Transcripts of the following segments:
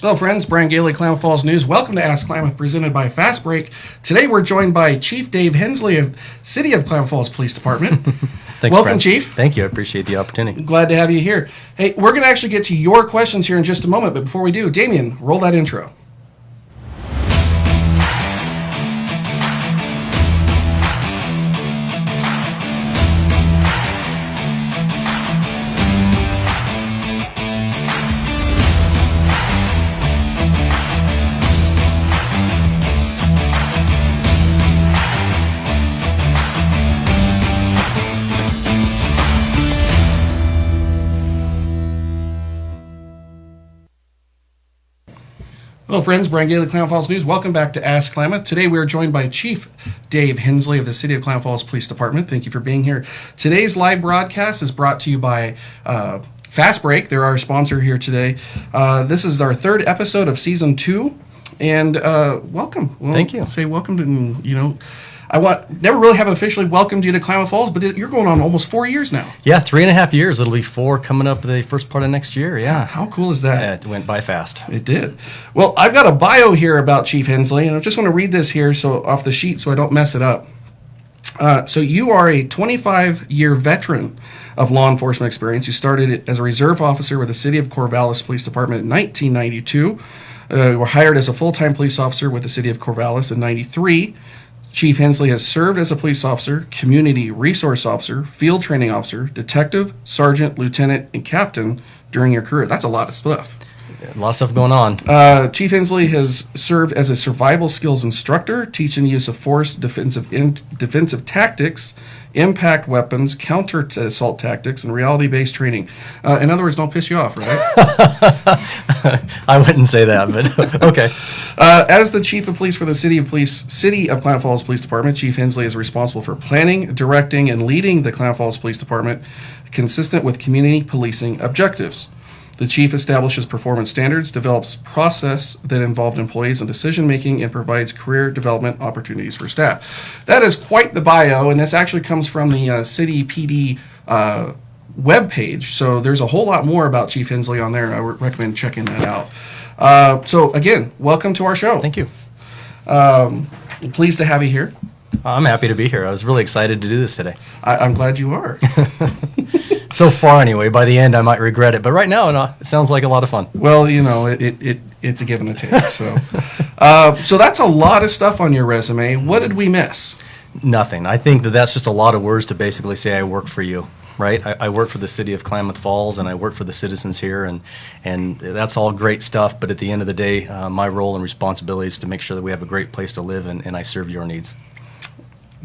Hello, friends. Brian Gailey, Klamath Falls News. Welcome to Ask Klamath, presented by Fastbreak. Today, we're joined by Chief Dave Hensley of City of Klamath Falls Police Department. Thanks, Welcome, friend. Chief. Thank you. I appreciate the opportunity. Glad to have you here. Hey, we're going to actually get to your questions here in just a moment, but before we do, Damien, roll that intro. Hello, friends. Brian Gailey, Klamath Falls News. Welcome back to Ask Klamath. Today, we are joined by Chief Dave Hensley of the City of Klamath Falls Police Department. Thank you for being here. Today's live broadcast is brought to you by Fastbreak. They're our sponsor here today. This is our third episode of Season 2, and welcome. Well, Thank you. Say welcome to, never really have officially welcomed you to Klamath Falls, but you're going on almost 4 years now. Yeah, 3.5 years. It'll be 4 coming up the first part of next year. Yeah. How cool is that? Yeah, it went by fast. It did. Well, I've got a bio here about Chief Hensley, and I just want to read this here off the sheet so I don't mess it up. So you are a 25-year veteran of law enforcement experience. You started as a reserve officer with the City of Corvallis Police Department in 1992. You were hired as a full-time police officer with the City of Corvallis in 93. Chief Hensley has served as a police officer, community resource officer, field training officer, detective, sergeant, lieutenant, and captain during your career. That's a lot of stuff. A lot of stuff going on. Chief Hensley has served as a survival skills instructor, teaching the use of force, defensive tactics, impact weapons, counter assault tactics, and reality-based training. In other words, don't piss you off, right? I wouldn't say that, but okay. As the chief of police for the City of Klamath Falls Police Department, Chief Hensley is responsible for planning, directing, and leading the Klamath Falls Police Department consistent with community policing objectives. The chief establishes performance standards, develops process that involve employees in decision-making, and provides career development opportunities for staff. That is quite the bio, and this actually comes from the City PD webpage. So there's a whole lot more about Chief Hensley on there, and I would recommend checking that out. So again, welcome to our show. Thank you. Pleased to have you here. I'm happy to be here. I was really excited to do this today. I'm glad you are. So far, anyway. By the end, I might regret it, but right now, it sounds like a lot of fun. Well, it's a give and a take. So, so that's a lot of stuff on your resume. What did we miss? Nothing. I think that's just a lot of words to basically say I work for you. Right, I work for the City of Klamath Falls, and I work for the citizens here, and that's all great stuff. But at the end of the day, my role and responsibility is to make sure that we have a great place to live, and I serve your needs.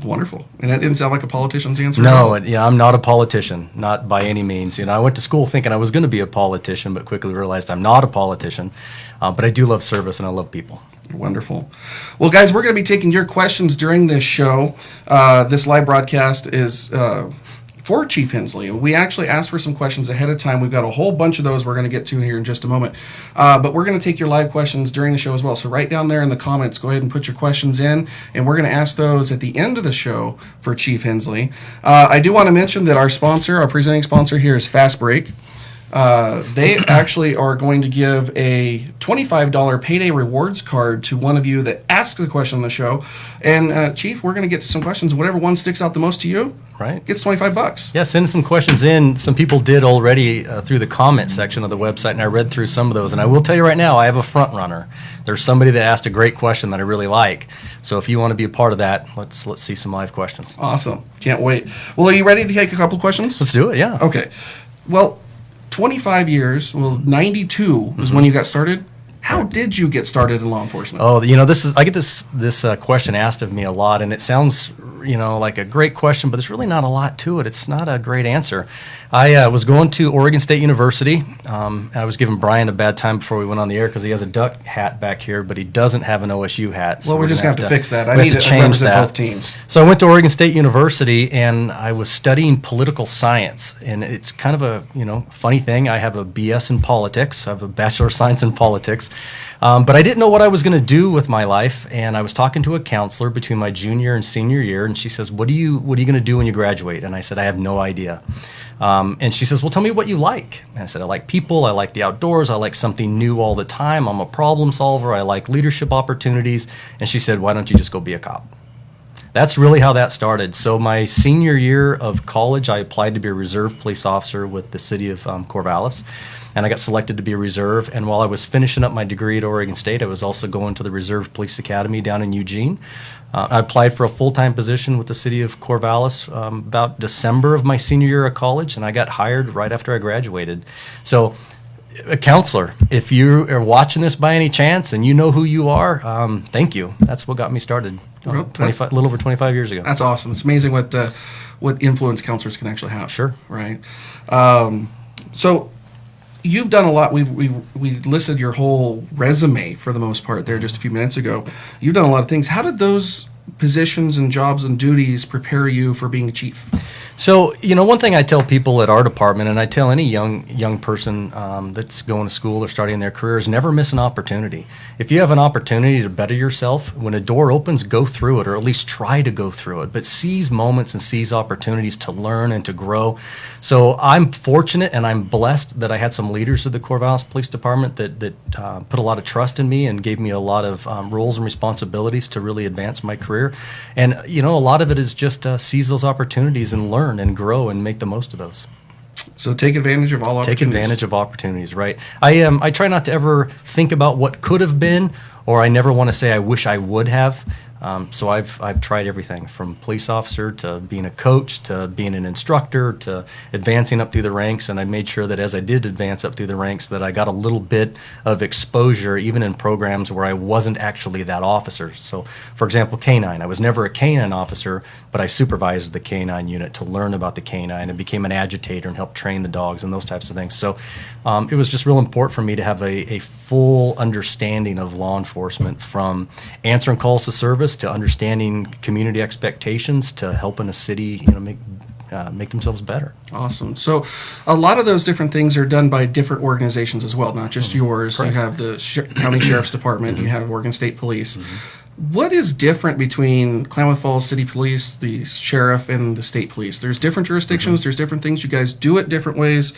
Wonderful. And that didn't sound like a politician's answer? No, I'm not a politician, not by any means. I went to school thinking I was going to be a politician, but quickly realized I'm not a politician. But I do love service, and I love people. Wonderful. Well, guys, we're going to be taking your questions during this show. This live broadcast is for Chief Hensley. We actually asked for some questions ahead of time. We've got a whole bunch of those we're going to get to here in just a moment. But we're going to take your live questions during the show as well. So right down there in the comments, go ahead and put your questions in, and we're going to ask those at the end of the show for Chief Hensley. I do want to mention that our presenting sponsor here is Fastbreak. They actually are going to give a $25 payday rewards card to one of you that asks a question on the show. And Chief, we're going to get to some questions. Whatever one sticks out the most to you, right, gets $25. Yeah, send some questions in. Some people did already through the comment section of the website, and I read through some of those. And I will tell you right now, I have a front runner. There's somebody that asked a great question that I really like. So if you want to be a part of that, let's see some live questions. Awesome. Can't wait. Well, are you ready to take a couple questions? Let's do it, yeah. Okay. Well, 25 years, 92 is when you got started. How did you get started in law enforcement? Oh, I get this question asked of me a lot, and it sounds, like a great question, but there's really not a lot to it. It's not a great answer. I was going to Oregon State University. I was giving Brian a bad time before we went on the air because he has a Duck hat back here, but he doesn't have an OSU hat. So we're just going to have to fix that. I need to change that. Both teams. So I went to Oregon State University, and I was studying political science. And it's kind of a funny thing. I have a BS in politics. I have a Bachelor of Science in politics. But I didn't know what I was going to do with my life, and I was talking to a counselor between my junior and senior year, and she says, "What are you going to do when you graduate?" And I said, "I have no idea." And she says, well, tell me what you like. And I said, I like people. I like the outdoors. I like something new all the time. I'm a problem solver. I like leadership opportunities. And she said, why don't you just go be a cop? That's really how that started. So my senior year of college, I applied to be a reserve police officer with the city of Corvallis, and I got selected to be a reserve. And while I was finishing up my degree at Oregon State, I was also going to the Reserve Police Academy down in Eugene. I applied for a full-time position with the city of Corvallis about December of my senior year of college, and I got hired right after I graduated. So a counselor, if you are watching this by any chance and you know who you are, thank you. That's what got me started. Well, 25, a little over 25 years ago. That's awesome. It's amazing what influence counselors can actually have. Sure. Right. So you've done a lot. We listed your whole resume for the most part there just a few minutes ago. You've done a lot of things. How did those positions and jobs and duties prepare you for being a chief? So, one thing I tell people at our department, and I tell any young person that's going to school or starting their career, is never miss an opportunity. If you have an opportunity to better yourself, when a door opens, go through it, or at least try to go through it. But seize moments and seize opportunities to learn and to grow. So I'm fortunate and I'm blessed that I had some leaders of the Corvallis Police Department that put a lot of trust in me and gave me a lot of roles and responsibilities to really advance my career. And, a lot of it is just seize those opportunities and learn and grow and make the most of those. So take advantage of all opportunities. Take advantage of opportunities, right? I try not to ever think about what could have been, or I never want to say I wish I would have. So I've tried everything from police officer to being a coach to being an instructor to advancing up through the ranks, and I made sure that as I did advance up through the ranks that I got a little bit of exposure even in programs where I wasn't actually that officer. So for example, K-9. I was never a K-9 officer, but I supervised the K-9 unit to learn about the K-9 and became an agitator and helped train the dogs and those types of things. So it was just real important for me to have a full understanding of law enforcement, from answering calls to service to understanding community expectations to helping a city, make themselves better. Awesome. So a lot of those different things are done by different organizations as well, not just yours. Correct. You have the County Sheriff's Department, you have Oregon State Police. What is different between Klamath Falls City Police, the sheriff, and the state police? There's different jurisdictions, there's different things. You guys do it different ways.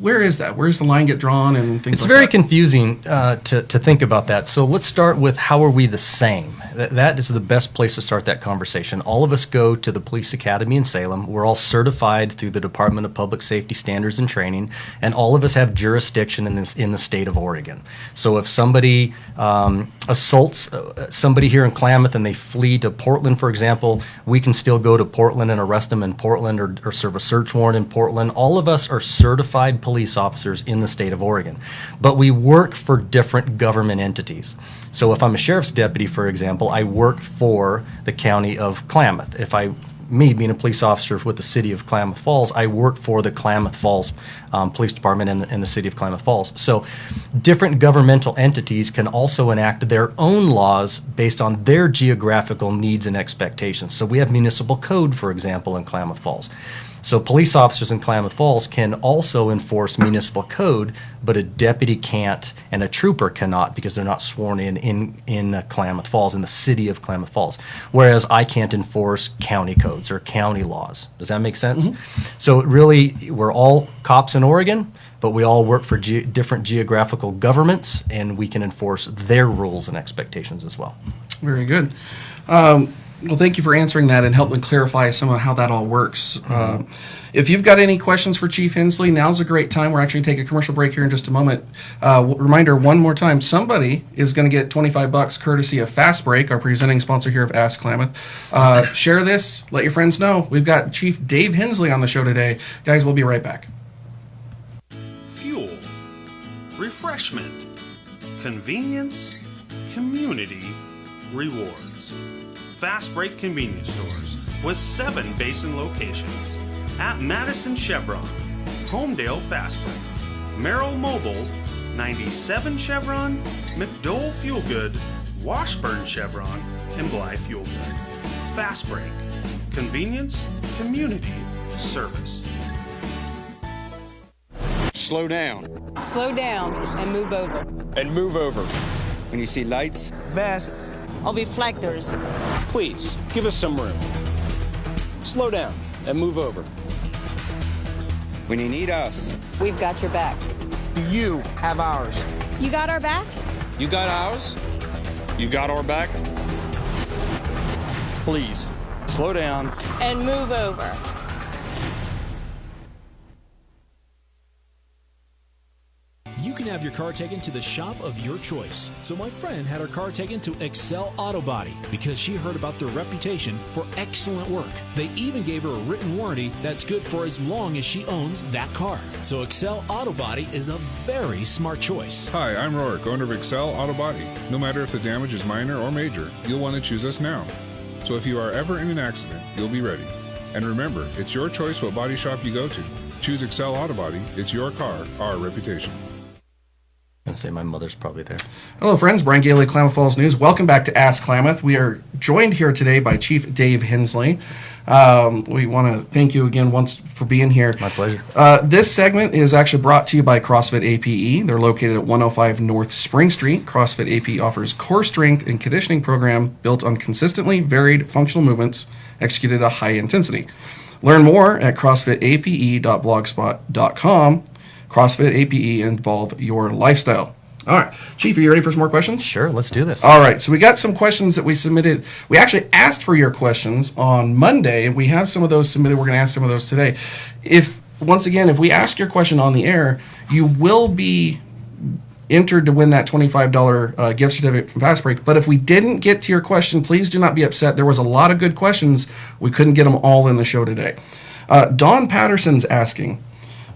Where is that? Where's the line get drawn and things It's like very that? confusing to think about that. So let's start with, how are we the same? That is the best place to start that conversation. All of us go to the Police Academy in Salem. We're all certified through the Department of Public Safety Standards and Training, and all of us have jurisdiction in the state of Oregon. So if somebody assaults somebody here in Klamath and they flee to Portland, for example, we can still go to Portland and arrest them in Portland, or serve a search warrant in Portland. All of us are certified police officers in the state of Oregon, but we work for different government entities. So if I'm a sheriff's deputy, for example, I work for the county of Klamath. Me being a police officer with the city of Klamath Falls, I work for the Klamath Falls Police Department and the city of Klamath Falls. So different governmental entities can also enact their own laws based on their geographical needs and expectations. So we have municipal code, for example, in Klamath Falls. So police officers in Klamath Falls can also enforce municipal code, but a deputy can't and a trooper cannot, because they're not sworn in Klamath Falls, in the city of Klamath Falls. Whereas I can't enforce county codes or county laws. Does that make sense? So really, we're all cops in Oregon, but we all work for different geographical governments, and we can enforce their rules and expectations as well. Very good. Well, thank you for answering that and helping clarify some of how that all works. If you've got any questions for Chief Hensley, now's a great time. We're actually going to take a commercial break here in just a moment. Reminder one more time, somebody is going to get $25 courtesy of Fastbreak, our presenting sponsor here of Ask Klamath. Share this. Let your friends know. We've got Chief Dave Hensley on the show today. Guys, we'll be right back. Fuel, refreshment, convenience, community, rewards. Fastbreak convenience stores with 7 basin locations at Madison Chevron, Homedale Fastbreak, Merrill Mobile, 97 Chevron, McDowell Fuel Good, Washburn Chevron, and Blythe Fuel Good. Fastbreak, convenience, community, service. Slow down. Slow down and move over. And move over. When you see lights, vests, Or reflectors. please give us some room. Slow down. and move over. When you need us, We've got your back. You have ours. You got our back? you got ours. You got our back? Please, slow down. And move over. You can have your car taken to the shop of your choice. So my friend had her car taken to Excel Auto Body because she heard about their reputation for excellent work. They even gave her a written warranty that's good for as long as she owns that car. So Excel Auto Body is a very smart choice. Hi, I'm Rourke, owner of Excel Auto Body. No matter if the damage is minor or major, you'll want to choose us now. So if you are ever in an accident, you'll be ready. And remember, it's your choice what body shop you go to. Choose Excel Auto Body. It's your car, our reputation. I'm going to say my mother's probably there. Hello, friends. Brian Gailey, Klamath Falls News. Welcome back to Ask Klamath. We are joined here today by Chief Dave Hensley. We want to thank you again once for being here. My pleasure. This segment is actually brought to you by CrossFit APE. They're located at 105 North Spring Street. CrossFit APE offers core strength and conditioning program built on consistently varied functional movements executed at high intensity. Learn more at crossfitape.blogspot.com. CrossFit APE, involve your lifestyle. All right. Chief, are you ready for some more questions? Sure, let's do this. All right. So we got some questions that we submitted. We actually asked for your questions on Monday. We have some of those submitted. We're going to ask some of those today. If we ask your question on the air, you will be entered to win that $25 gift certificate from Fastbreak. But if we didn't get to your question, please do not be upset. There was a lot of good questions. We couldn't get them all in the show today. Dawn Patterson's asking,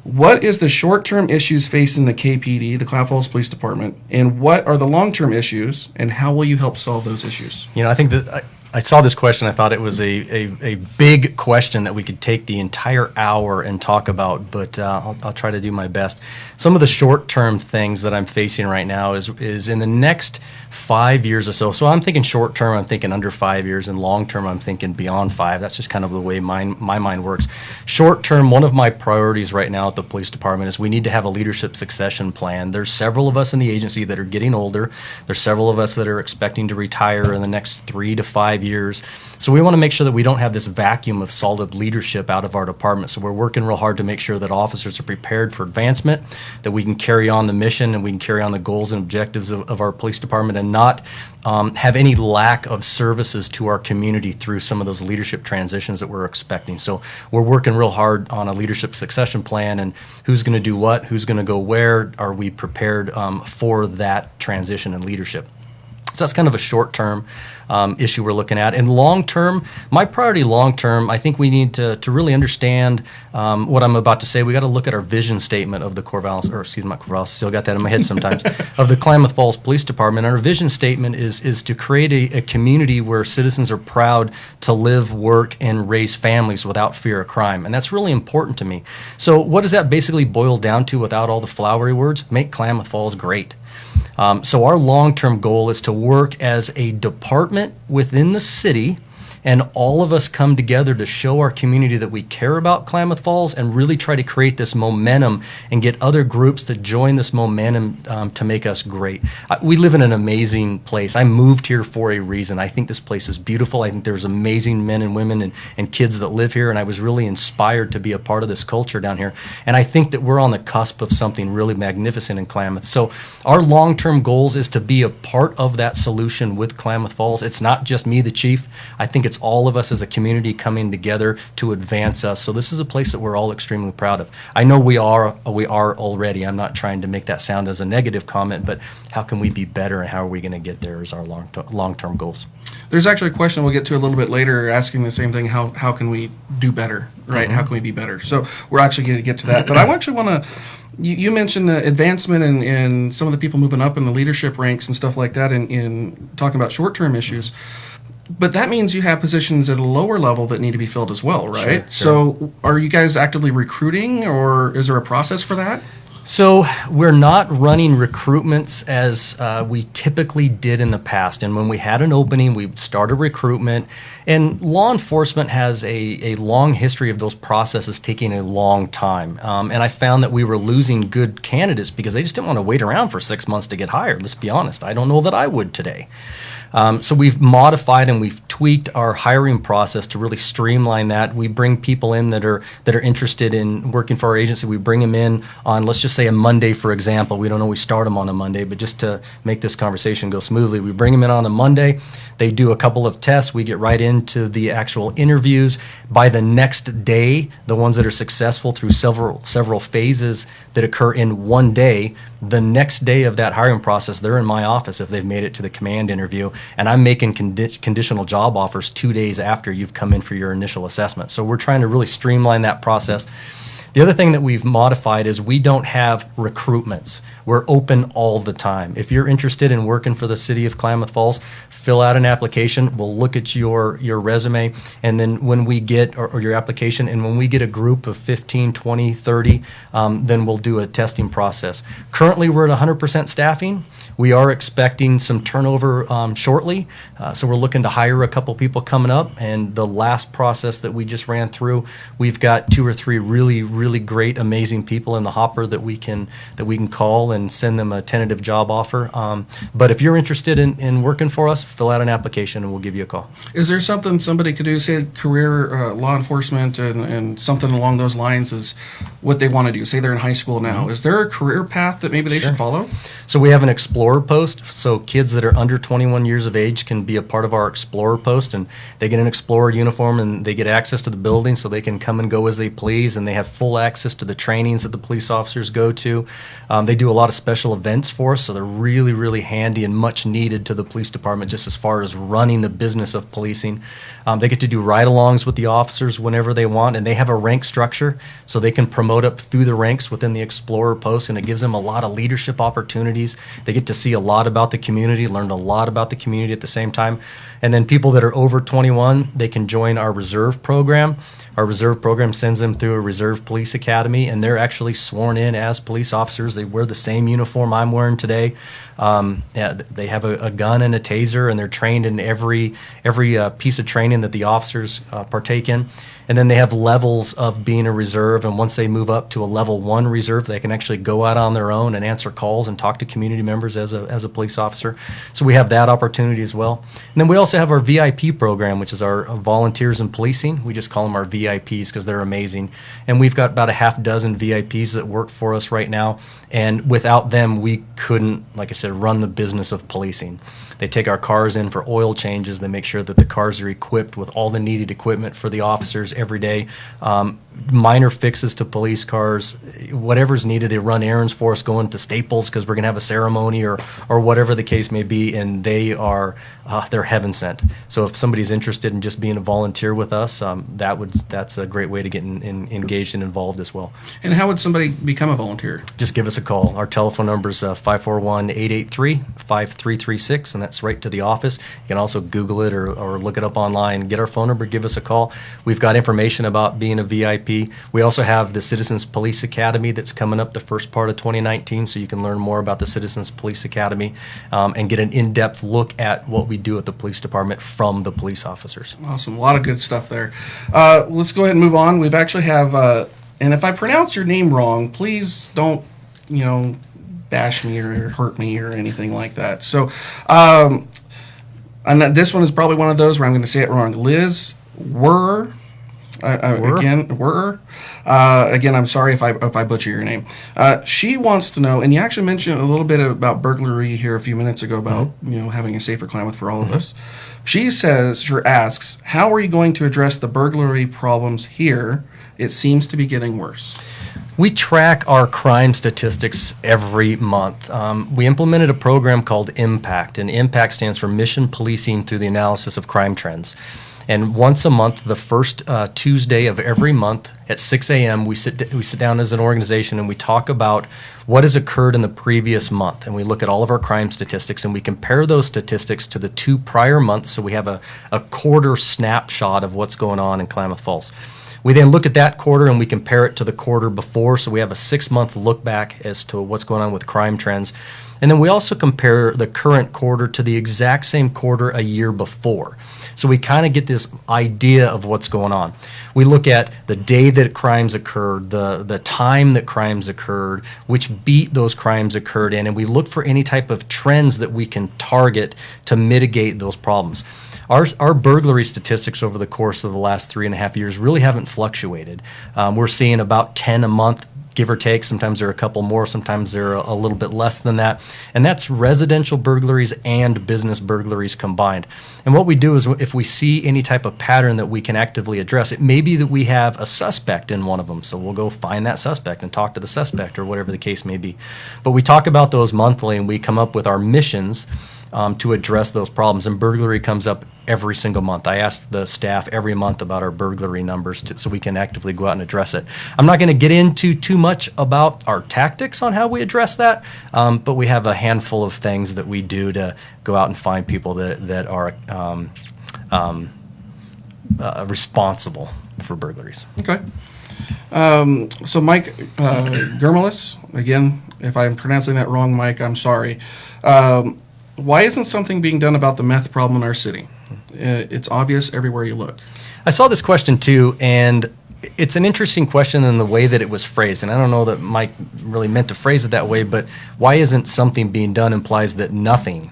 what is the short-term issues facing the KPD, the Klamath Falls Police Department, and what are the long-term issues, and how will you help solve those issues? You know, I think that I saw this question. I thought it was a big question that we could take the entire hour and talk about, but I'll try to do my best. Some of the short-term things that I'm facing right now is in the next 5 years or so. So I'm thinking short-term, I'm thinking under 5 years, and long-term, I'm thinking beyond 5. That's just kind of the way my mind works. Short-term, one of my priorities right now at the police department is we need to have a leadership succession plan. There's several of us in the agency that are getting older. There's several of us that are expecting to retire in the next 3 to 5 years. So we want to make sure that we don't have this vacuum of solid leadership out of our department. So we're working real hard to make sure that officers are prepared for advancement, that we can carry on the mission and we can carry on the goals and objectives of our police department and not have any lack of services to our community through some of those leadership transitions that we're expecting. So we're working real hard on a leadership succession plan and who's going to do what, who's going to go where, are we prepared for that transition in leadership. So that's kind of a short-term issue we're looking at. And long-term, my priority long-term, I think we need to really understand what I'm about to say. We got to look at our vision statement of the still got that in my head sometimes, of the Klamath Falls Police Department. And our vision statement is to create a community where citizens are proud to live, work, and raise families without fear of crime. And that's really important to me. So what does that basically boil down to without all the flowery words? Make Klamath Falls great. So our long-term goal is to work as a department within the city, and all of us come together to show our community that we care about Klamath Falls and really try to create this momentum and get other groups to join this momentum to make us great. We live in an amazing place. I moved here for a reason. I think this place is beautiful. I think there's amazing men and women and kids that live here, and I was really inspired to be a part of this culture down here. And I think that we're on the cusp of something really magnificent in Klamath. So our long-term goals is to be a part of that solution with Klamath Falls. It's not just me, the chief. I think it's all of us as a community coming together to advance us. So this is a place that we're all extremely proud of. I know we are already. I'm not trying to make that sound as a negative comment, but how can we be better and how are we going to get there is our long-term goals. There's actually a question we'll get to a little bit later asking the same thing, how can we do better, right? Mm-hmm. How can we be better? So we're actually going to get to that. But I actually want to, you mentioned the advancement and some of the people moving up in the leadership ranks and stuff like that in talking about short-term issues. But that means you have positions at a lower level that need to be filled as well, right? Sure. So are you guys actively recruiting, or is there a process for that? So we're not running recruitments as we typically did in the past. And when we had an opening, we started recruitment. And law enforcement has a long history of those processes taking a long time. And I found that we were losing good candidates because they just didn't want to wait around for 6 months to get hired. Let's be honest. I don't know that I would today. So we've modified and we've tweaked our hiring process to really streamline that. We bring people in that are interested in working for our agency. We bring them in on, let's just say, a Monday, for example. We don't always start them on a Monday, but just to make this conversation go smoothly, we bring them in on a Monday. They do a couple of tests. We get right into the actual interviews. By the next day, the ones that are successful through several phases that occur in one day, the next day of that hiring process, they're in my office if they've made it to the command interview, and I'm making conditional job offers 2 days after you've come in for your initial assessment. So we're trying to really streamline that process. The other thing that we've modified is we don't have recruitments. We're open all the time. If you're interested in working for the city of Klamath Falls, fill out an application. We'll look at your resume, and then when we get, or your application, and when we get a group of 15, 20, 30, then we'll do a testing process. Currently, we're at 100% staffing. We are expecting some turnover shortly, so we're looking to hire a couple people coming up. And the last process that we just ran through, we've got 2 or 3 really great, amazing people in the hopper that we can call and send them a tentative job offer. But if you're interested in working for us, fill out an application and we'll give you a call. Is there something somebody could do, say career law enforcement and something along those lines is what they want to do? Say they're in high school now. Is there a career path that maybe they should follow? So we have an Explorer post. So kids that are under 21 years of age can be a part of our Explorer post, and they get an Explorer uniform and they get access to the building so they can come and go as they please, and they have full access to the trainings that the police officers go to. They do a lot of special events for us, so they're really handy and much needed to the police department just as far as running the business of policing. They get to do ride-alongs with the officers whenever they want, and they have a rank structure so they can promote up through the ranks within the Explorer post, and it gives them a lot of leadership opportunities. They get to see a lot about the community, learn a lot about the community at the same time. And then people that are over 21, they can join our reserve program. Our reserve program sends them through a reserve police academy, and they're actually sworn in as police officers. They wear the same uniform I'm wearing today. They have a gun and a taser, and they're trained in every piece of training that the officers partake in. And then they have levels of being a reserve, and once they move up to a level 1 reserve, they can actually go out on their own and answer calls and talk to community members as a police officer. So we have that opportunity as well. And then we also have our VIP program, which is our volunteers in policing. We just call them our VIPs because they're amazing. And we've got about a half dozen VIPs that work for us right now. And without them, we couldn't, like I said, run the business of policing. They take our cars in for oil changes. They make sure that the cars are equipped with all the needed equipment for the officers every day. Minor fixes to police cars, whatever's needed. They run errands for us, going to Staples because we're going to have a ceremony or whatever the case may be, and they're heaven sent. So if somebody's interested in just being a volunteer with us, that's a great way to get engaged and involved as well. And how would somebody become a volunteer? Just give us a call. Our telephone number is 541-883-5336, and that's right to the office. You can also Google it or look it up online. Get our phone number, give us a call. We've got information about being a VIP. We also have the Citizens Police Academy that's coming up the first part of 2019, so you can learn more about the Citizens Police Academy and get an in-depth look at what we do at the police department from the police officers. Awesome. A lot of good stuff there. Let's go ahead and move on. We've actually have, and if I pronounce your name wrong, please don't, bash me or hurt me or anything like that. So, and this one is probably one of those where I'm going to say it wrong. Liz Wurr. Again, I'm sorry if I butcher your name. She wants to know, and you actually mentioned a little bit about burglary here a few minutes ago about having a safer Klamath for all of us. She asks, how are you going to address the burglary problems here? It seems to be getting worse. We track our crime statistics every month. We implemented a program called IMPACT, and IMPACT stands for Mission Policing Through the Analysis of Crime Trends. And once a month, the first Tuesday of every month at 6 a.m., we sit down as an organization and we talk about what has occurred in the previous month. And we look at all of our crime statistics and we compare those statistics to the 2 prior months, so we have a quarter snapshot of what's going on in Klamath Falls. We then look at that quarter and we compare it to the quarter before, so we have a 6-month look back as to what's going on with crime trends. And then we also compare the current quarter to the exact same quarter a year before. So we kind of get this idea of what's going on. We look at the day that crimes occurred, the time that crimes occurred, which beat those crimes occurred in, and we look for any type of trends that we can target to mitigate those problems. Our burglary statistics over the course of the last 3.5 years really haven't fluctuated. We're seeing about 10 a month, give or take. Sometimes there are a couple more, sometimes they're a little bit less than that. And that's residential burglaries and business burglaries combined. And what we do is if we see any type of pattern that we can actively address, it may be that we have a suspect in one of them. So we'll go find that suspect and talk to the suspect or whatever the case may be. But we talk about those monthly and we come up with our missions to address those problems. And burglary comes up every single month. I ask the staff every month about our burglary numbers so we can actively go out and address it. I'm not going to get into too much about our tactics on how we address that, but we have a handful of things that we do to go out and find people that are responsible for burglaries. Okay. So Mike Germelis, again, if I'm pronouncing that wrong, Mike, I'm sorry. Why isn't something being done about the meth problem in our city? It's obvious everywhere you look. I saw this question too, and it's an interesting question in the way that it was phrased. And I don't know that Mike really meant to phrase it that way, but why isn't something being done implies that nothing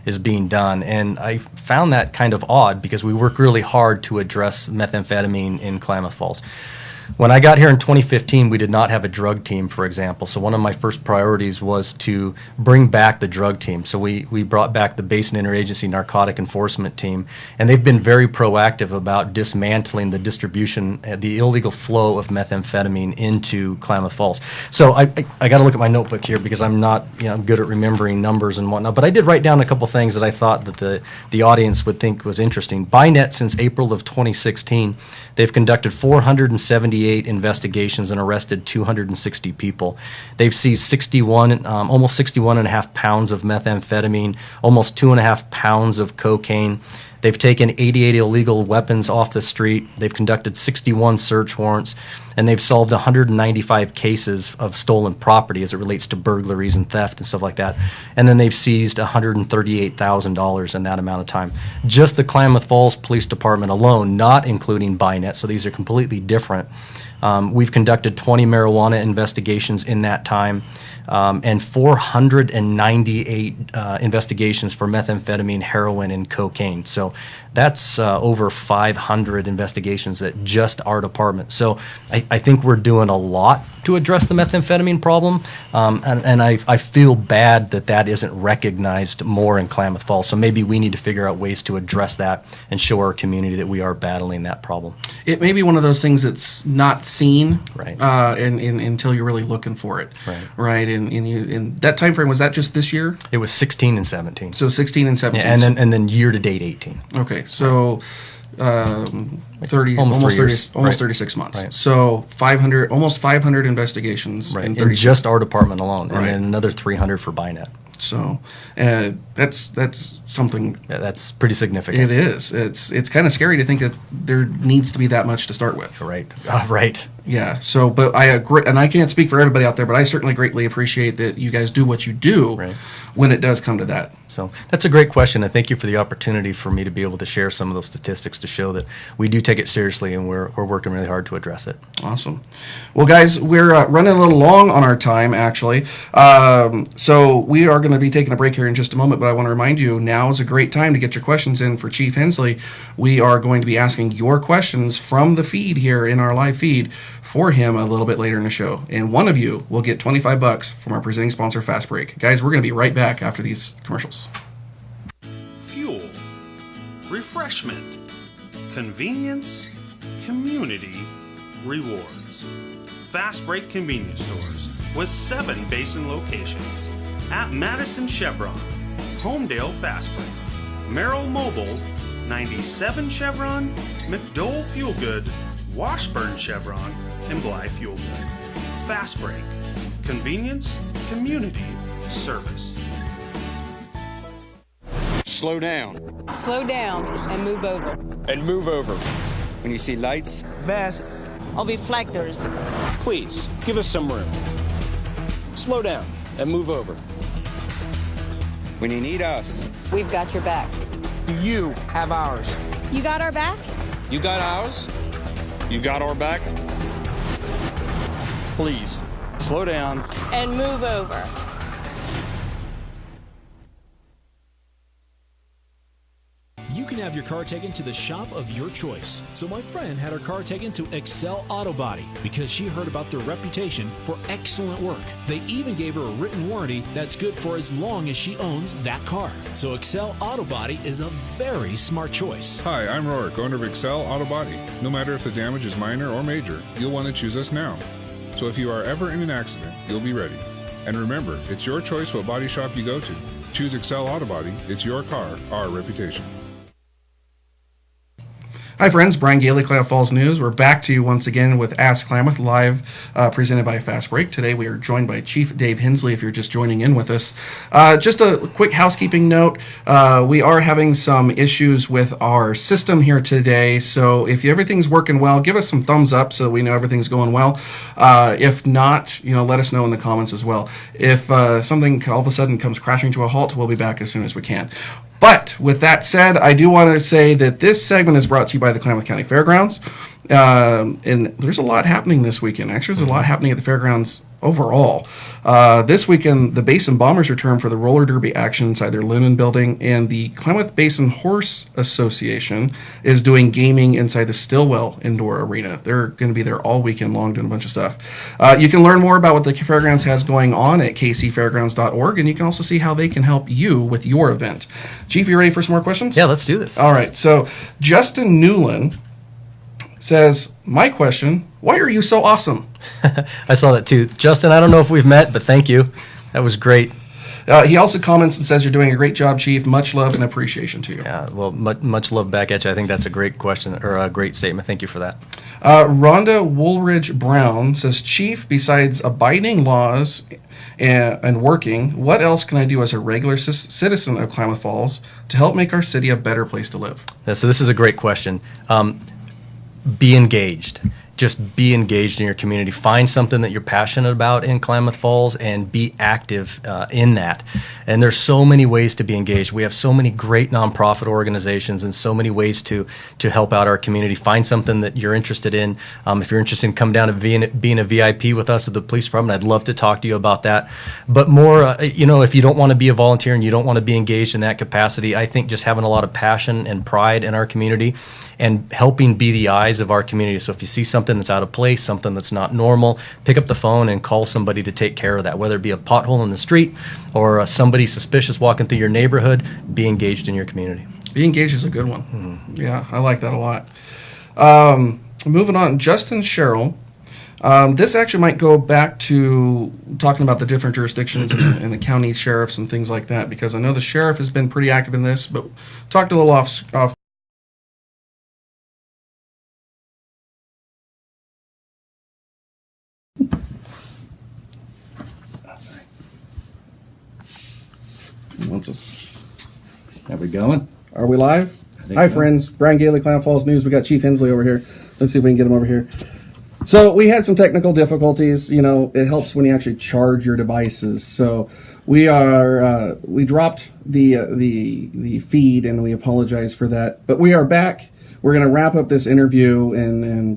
is being done. And I found that kind of odd because we work really hard to address methamphetamine in Klamath Falls. When I got here in 2015, we did not have a drug team, for example. So one of my first priorities was to bring back the drug team. So we brought back the Basin Interagency Narcotic Enforcement Team, and they've been very proactive about dismantling the distribution, the illegal flow of methamphetamine into Klamath Falls. So I got to look at my notebook here because I'm not good at remembering numbers and whatnot. But I did write down a couple things that I thought that the audience would think was interesting. By net, since April of 2016, they've conducted 478 investigations and arrested 260 people. They've seized almost 61.5 pounds of methamphetamine, almost 2.5 pounds of cocaine. They've taken 88 illegal weapons off the street. They've conducted 61 search warrants, and they've solved 195 cases of stolen property as it relates to burglaries and theft and stuff like that. And then they've seized $138,000 in that amount of time. Just the Klamath Falls Police Department alone, not including Bynet, so these are completely different. We've conducted 20 marijuana investigations in that time. And 498 investigations for methamphetamine, heroin, and cocaine. So that's over 500 investigations at just our department. So I think we're doing a lot to address the methamphetamine problem, and I feel bad that isn't recognized more in Klamath Falls. So maybe we need to figure out ways to address that and show our community that we are battling that problem. It may be one of those things that's not seen, Right. Until you're really looking for it, right? And that time frame, was that just this year? It was 16 and 17. So 16 and 17. Yeah, and then year to date 18. Okay, so 30, Almost 3 30, years. almost Right. 36 months. Right. So 500, almost 500 investigations Right. in In 30. just our department alone, Right. and then another 300 for Bynet. So that's something. Yeah, that's pretty significant. It is. It's kind of scary to think that there needs to be that much to start with. Right. Right. Yeah. So, but I agree, and I can't speak for everybody out there, but I certainly greatly appreciate that you guys do what you do Right. when it does come to that. So that's a great question, and thank you for the opportunity for me to be able to share some of those statistics to show that we do take it seriously and we're working really hard to address it. Awesome. Well, guys, we're running a little long on our time, actually. So we are going to be taking a break here in just a moment, but I want to remind you, now is a great time to get your questions in for Chief Hensley. We are going to be asking your questions from the feed here in our live feed for him a little bit later in the show. And one of you will get $25 from our presenting sponsor, Fastbreak. Guys, we're going to be right back after these commercials. Fuel, refreshment, convenience, community, rewards. Fastbreak convenience stores with 7 Basin locations at Madison Chevron, Homedale Fastbreak, Merrill Mobile, 97 Chevron, McDowell Fuel Good, Washburn Chevron, and Bly Fuel Good. Fastbreak, convenience, community, service. Slow down. Slow down and move over. And move over. When you see lights, Vests. Or reflectors. Please, give us some room. Slow down and move over. when you need us. We've got your back. Do you have ours? You got our back? You got ours? You got our back? Please, slow down. And move over. You can have your car taken to the shop of your choice. So my friend had her car taken to Excel Auto Body because she heard about their reputation for excellent work. They even gave her a written warranty that's good for as long as she owns that car. So Excel Auto Body is a very smart choice. Hi, I'm Rorik, owner of Excel Auto Body. No matter if the damage is minor or major, you'll want to choose us now. So if you are ever in an accident, you'll be ready. And remember, it's your choice what body shop you go to. Choose Excel Auto Body. It's your car, our reputation. Hi friends, Brian Gailey, Klamath Falls News. We're back to you once again with Ask Klamath, live presented by Fastbreak. Today we are joined by Chief Dave Hensley, if you're just joining in with us. Just a quick housekeeping note. We are having some issues with our system here today, so if everything's working well, give us some thumbs up so we know everything's going well. If not, let us know in the comments as well. If something all of a sudden comes crashing to a halt, we'll be back as soon as we can. But with that said, I do want to say that this segment is brought to you by the Klamath County Fairgrounds. And there's a lot happening this weekend. Actually, there's a lot happening at the fairgrounds overall. This weekend, the Basin Bombers return for the roller derby action inside their Linen building, and the Klamath Basin Horse Association is doing gaming inside the Stillwell Indoor Arena. They're going to be there all weekend long doing a bunch of stuff. You can learn more about what the fairgrounds has going on at kcfairgrounds.org, and you can also see how they can help you with your event. Chief, you ready for some more questions? Yeah, let's do this. All right. So Justin Newland says, my question, why are you so awesome? I saw that too. Justin, I don't know if we've met, but thank you. That was great. He also comments and says, you're doing a great job, Chief. Much love and appreciation to you. Yeah, well, much love back at you. I think that's a great question, or a great statement. Thank you for that. Rhonda Woolridge Brown says, Chief, besides abiding laws and working, what else can I do as a regular citizen of Klamath Falls to help make our city a better place to live? Yeah, so this is a great question. Be engaged. Just be engaged in your community. Find something that you're passionate about in Klamath Falls and be active in that. And there's so many ways to be engaged. We have so many great nonprofit organizations and so many ways to help out our community. Find something that you're interested in. If you're interested in come down and being a VIP with us at the police department, I'd love to talk to you about that. But more, if you don't want to be a volunteer and you don't want to be engaged in that capacity, I think just having a lot of passion and pride in our community and helping be the eyes of our community. So if you see something that's out of place, something that's not normal, pick up the phone and call somebody to take care of that, whether it be a pothole in the street or somebody suspicious walking through your neighborhood. Be engaged in your community. Be engaged is a good one. Mm-hmm. Yeah, I like that a lot. Moving on, Justin Sherrill. This actually might go back to talking about the different jurisdictions and the county sheriffs and things like that, because I know the sheriff has been pretty active in this, but talked a little off. Are we going? Are we live? Hi, friends. Brian Gailey, Klamath Falls News. We got Chief Hensley over here. Let's see if we can get him over here. So we had some technical difficulties. It helps when you actually charge your devices. So we dropped the feed, and we apologize for that. But we are back. We're going to wrap up this interview and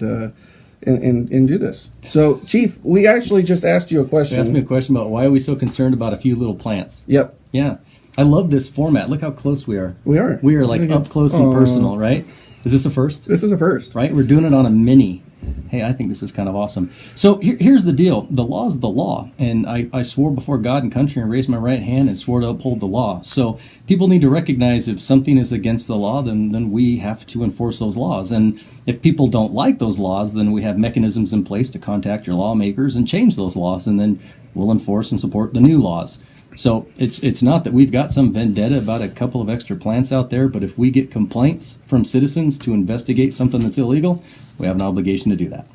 do this. So, Chief, we actually just asked you a question. You asked me a question about why are we so concerned about a few little plants. Yep. Yeah. I love this format. Look how close we are. We are. We are like up close and personal, right? Is this a first? This is a first. Right? We're doing it on a mini. Hey, I think this is kind of awesome. So here's the deal. The law is the law. And I swore before God and country and raised my right hand and swore to uphold the law. So people need to recognize if something is against the law, then we have to enforce those laws. And if people don't like those laws, then we have mechanisms in place to contact your lawmakers and change those laws. And then we'll enforce and support the new laws. So it's not that we've got some vendetta about a couple of extra plants out there, but if we get complaints from citizens to investigate something that's illegal, we have an obligation to do that.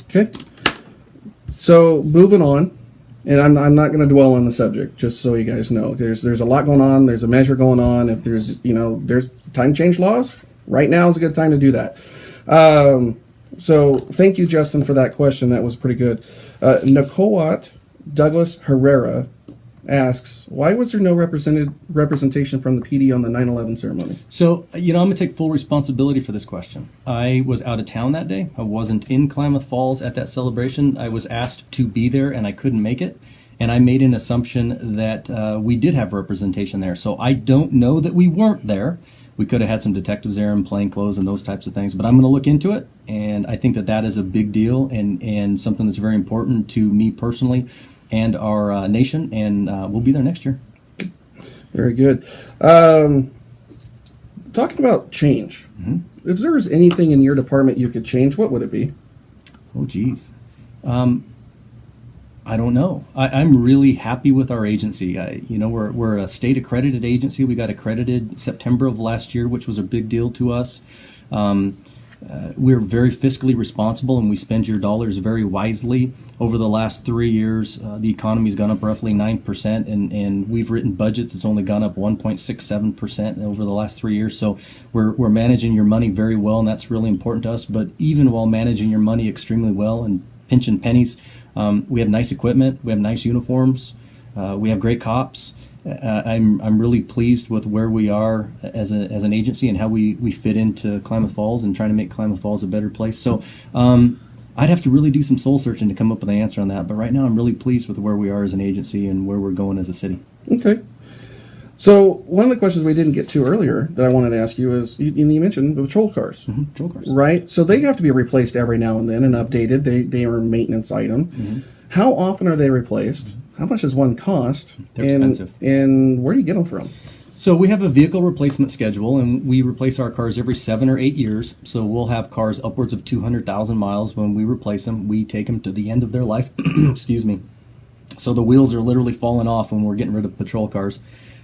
Okay. So moving on, and I'm not going to dwell on the subject, just so you guys know. There's a lot going on. There's a measure going on. If there's time change laws, right now is a good time to do that. So thank you, Justin, for that question. That was pretty good. Nakowat Douglas Herrera asks, why was there no representation from the PD on the 9/11 ceremony? So, I'm going to take full responsibility for this question. I was out of town that day. I wasn't in Klamath Falls at that celebration. I was asked to be there, and I couldn't make it. And I made an assumption that we did have representation there. So I don't know that we weren't there. We could have had some detectives there in plain clothes and those types of things, but I'm going to look into it, and I think that that is a big deal and something that's very important to me personally and our nation, and we'll be there next year. Very good. Talking about change, if there was anything in your department you could change, what would it be? Oh, geez. I don't know. I'm really happy with our agency. We're a state accredited agency. We got accredited September of last year, which was a big deal to us. We're very fiscally responsible, and we spend your dollars very wisely. Over the last 3 years, the economy's gone up roughly 9%, and we've written budgets that's only gone up 1.67% over the last 3 years. So we're managing your money very well, and that's really important to us. But even while managing your money extremely well and pinching pennies, we have nice equipment, we have nice uniforms, we have great cops. I'm really pleased with where we are as an agency and how we fit into Klamath Falls and trying to make Klamath Falls a better place. So I'd have to really do some soul searching to come up with an answer on that. But right now I'm really pleased with where we are as an agency and where we're going as a city. Okay. So one of the questions we didn't get to earlier that I wanted to ask you is, you mentioned the patrol cars. Patrol cars. Right? So they have to be replaced every now and then and updated. They are a maintenance item. How often are they replaced? How much does one cost? They're expensive. And where do you get them from? So we have a vehicle replacement schedule, and we replace our cars every 7 or 8 years. So we'll have cars upwards of 200,000 miles. When we replace them, we take them to the end of their life. Excuse me. So the wheels are literally falling off when we're getting rid of patrol cars.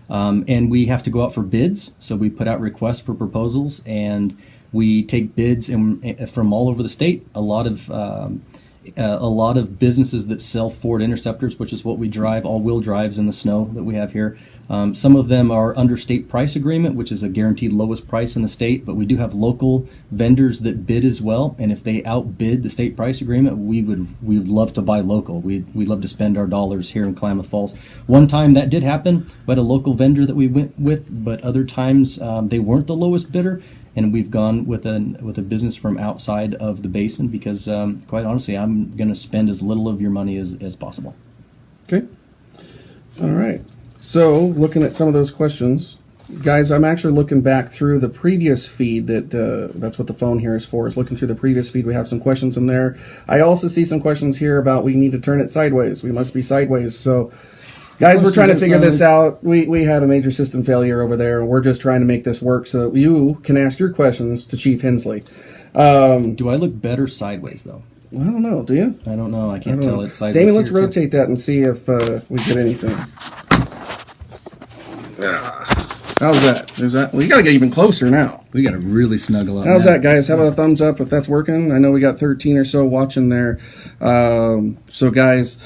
And we have to go out for bids. So we put out requests for proposals, and we take bids from all over the state. A lot of businesses that sell Ford Interceptors, which is what we drive, all-wheel drives in the snow that we have here. Some of them are under state price agreement, which is a guaranteed lowest price in the state, but we do have local vendors that bid as well. And if they outbid the state price agreement, we would love to buy local. We'd love to spend our dollars here in Klamath Falls. One time that did happen. We had a local vendor that we went with, but other times they weren't the lowest bidder. And we've gone with a business from outside of the basin because, quite honestly, I'm going to spend as little of your money as possible. Okay. All right. So, looking at some of those questions, guys, I'm actually looking back through the previous feed. That's what the phone here is for, is looking through the previous feed. We have some questions in there. I also see some questions here about we need to turn it sideways. We must be sideways. So, guys, we're trying to figure this out. We had a major system failure over there, and we're just trying to make this work so that you can ask your questions to Chief Hensley. Do I look better sideways, though? I don't know. Do you? I don't know. I can't tell. It's sideways. Damien, let's rotate that and see if we get anything. How's that? Well, you got to get even closer now. We got to really snuggle up. How's that, guys? How about a thumbs up if that's working? I know we got 13 or so watching there. So, guys,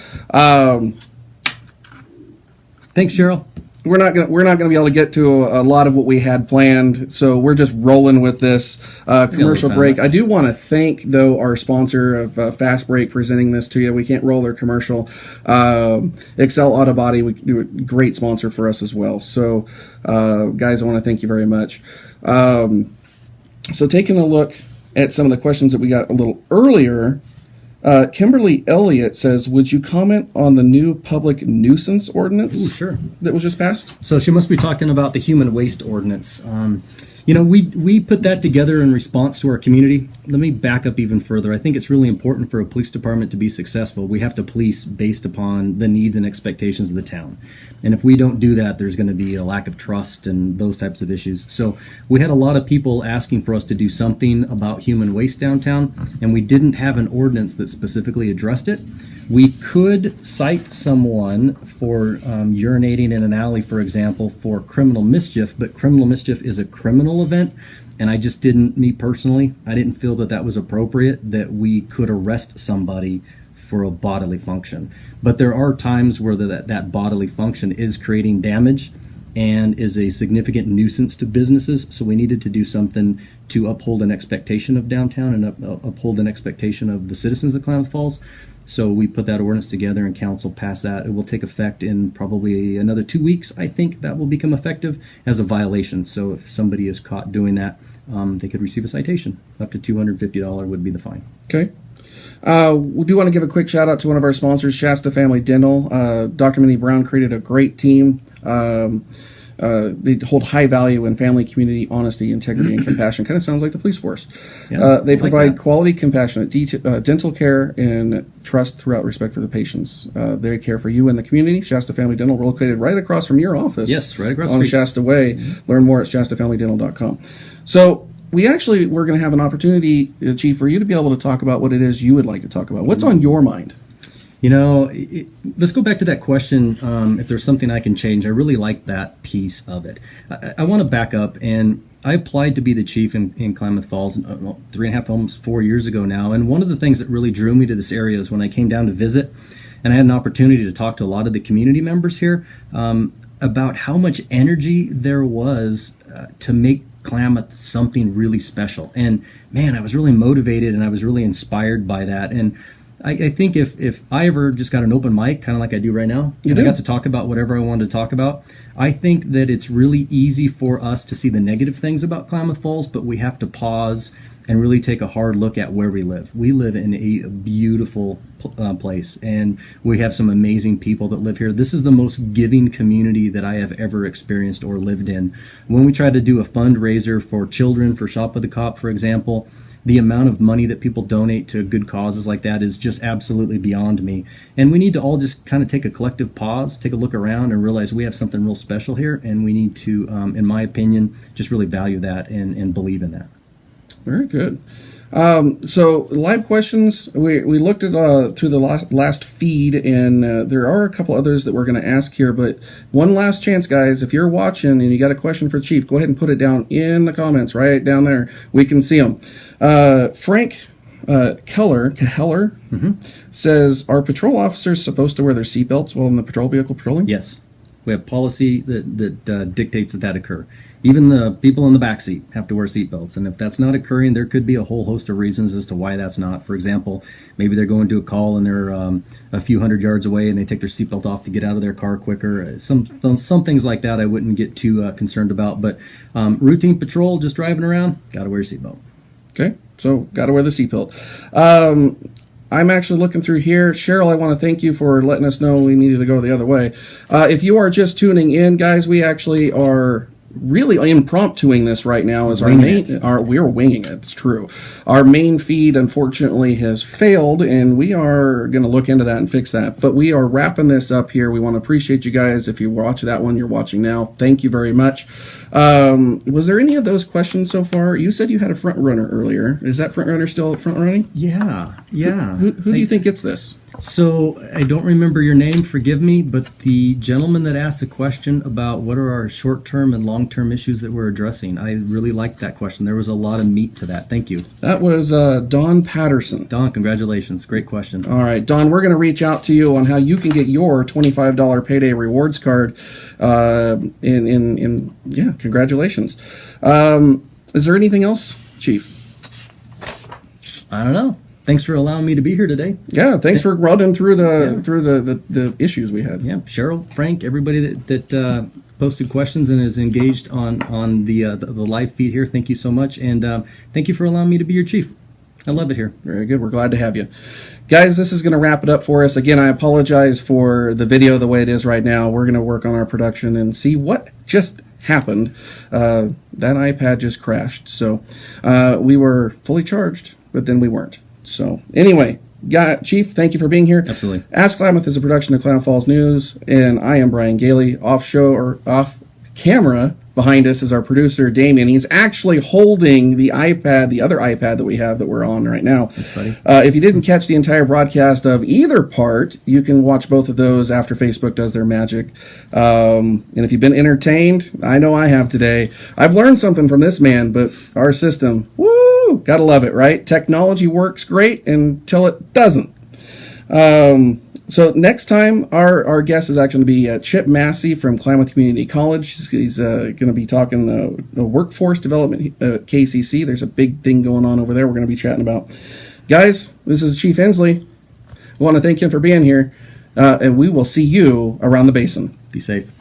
thanks, Cheryl. We're not gonna be able to get to a lot of what we had planned, so we're just rolling with this commercial break. I do want to thank, though, our sponsor of Fastbreak presenting this to you. We can't roll their commercial. Excel Auto Body, great sponsor for us as well. So, guys, I want to thank you very much. So, taking a look at some of the questions that we got a little earlier. Kimberly Elliott says, would you comment on the new public nuisance ordinance that was just passed? So she must be talking about the human waste ordinance. We put that together in response to our community. Let me back up even further. I think it's really important for a police department to be successful. We have to police based upon the needs and expectations of the town. And if we don't do that, there's going to be a lack of trust and those types of issues. So we had a lot of people asking for us to do something about human waste downtown, and we didn't have an ordinance that specifically addressed it. We could cite someone for urinating in an alley, for example, for criminal mischief, but criminal mischief is a criminal event, and I just didn't, me personally, I didn't feel that that was appropriate, that we could arrest somebody for a bodily function. But there are times where that bodily function is creating damage and is a significant nuisance to businesses, so we needed to do something to uphold an expectation of downtown and uphold an expectation of the citizens of Klamath Falls. So we put that ordinance together and council passed that. It will take effect in probably another 2 weeks. I think that will become effective as a violation. So if somebody is caught doing that, they could receive a citation. Up to $250 would be the fine. Okay. We do want to give a quick shout out to one of our sponsors, Shasta Family Dental. Dr. Minnie Brown created a great team. They hold high value in family, community, honesty, integrity, and compassion. Kind of sounds like the police force. Yeah, They I like provide that. quality, compassionate dental care and trust throughout respect for the patients. They care for you and the community. Shasta Family Dental, we're located right across from your office. Yes, right across the on street. Shasta Way. Learn more at shastafamilydental.com. So we're going to have an opportunity, Chief, for you to be able to talk about what it is you would like to talk about. What's on your mind? You know, let's go back to that question. If there's something I can change, I really like that piece of it. I want to back up, and I applied to be the chief in Klamath Falls 3.5, almost 4 years ago now. And one of the things that really drew me to this area is when I came down to visit, and I had an opportunity to talk to a lot of the community members here about how much energy there was to make Klamath something really special. And man, I was really motivated, and I was really inspired by that. And I think if I ever just got an open mic, kind of like I do right now, I got to talk about whatever I wanted to talk about, I think that it's really easy for us to see the negative things about Klamath Falls, but we have to pause and really take a hard look at where we live. We live in a beautiful place, and we have some amazing people that live here. This is the most giving community that I have ever experienced or lived in. When we try to do a fundraiser for children, for Shop with the Cop, for example, the amount of money that people donate to good causes like that is just absolutely beyond me. And we need to all just kind of take a collective pause, take a look around, and realize we have something real special here, and we need to, in my opinion, just really value that and believe in that. Very good. So live questions, we looked at through the last feed, and there are a couple others that we're going to ask here, but one last chance, guys. If you're watching and you got a question for the Chief, go ahead and put it down in the comments right down there. We can see them. Frank Keller says, are patrol officers supposed to wear their seatbelts while in the patrol vehicle patrolling? Yes. We have policy that dictates that occur. Even the people in the back seat have to wear seatbelts, and if that's not occurring, there could be a whole host of reasons as to why that's not. For example, maybe they're going to a call and they're a few hundred yards away and they take their seatbelt off to get out of their car quicker. Some things like that I wouldn't get too concerned about, but routine patrol, just driving around, got to wear your seatbelt. Okay, so got to wear the seatbelt. I'm actually looking through here. Cheryl, I want to thank you for letting us know we needed to go the other way. If you are just tuning in, guys, we actually are really impromptuing this right now as we're winging it. It's true. Our main feed, unfortunately, has failed, and we are going to look into that and fix that. But we are wrapping this up here. We want to appreciate you guys. If you watch that one, you're watching now. Thank you very much. Was there any of those questions so far? You said you had a front runner earlier. Is that front runner still front running? Yeah. Who do you think gets this? So I don't remember your name, forgive me, but the gentleman that asked the question about what are our short-term and long-term issues that we're addressing, I really liked that question. There was a lot of meat to that. Thank you. That was Don Patterson. Don, congratulations. Great question. All right, Don, we're going to reach out to you on how you can get your $25 payday rewards card. Congratulations. Is there anything else, Chief? I don't know. Thanks for allowing me to be here today. Yeah, thanks for running through the issues we had. Yeah, Cheryl, Frank, everybody that posted questions and is engaged on the live feed here. Thank you so much, and thank you for allowing me to be your chief. I love it here. Very good. We're glad to have you. Guys, this is going to wrap it up for us. Again, I apologize for the video the way it is right now. We're going to work on our production and see what just happened. That iPad just crashed. So we were fully charged, but then we weren't. So anyway, Chief, thank you for being here. Absolutely. Ask Klamath is a production of Klamath Falls News, and I am Brian Gailey. Off camera behind us is our producer, Damien. He's actually holding the iPad, the other iPad that we have that we're on right now. That's funny. If you didn't catch the entire broadcast of either part, you can watch both of those after Facebook does their magic. And if you've been entertained, I know I have today. I've learned something from this man, but our system, woo, gotta love it, right? Technology works great until it doesn't. So next time, our guest is actually going to be Chip Massey from Klamath Community College. He's going to be talking workforce development at KCC. There's a big thing going on over there we're going to be chatting about. Guys, this is Chief Hensley. I want to thank him for being here, and we will see you around the basin. Be safe.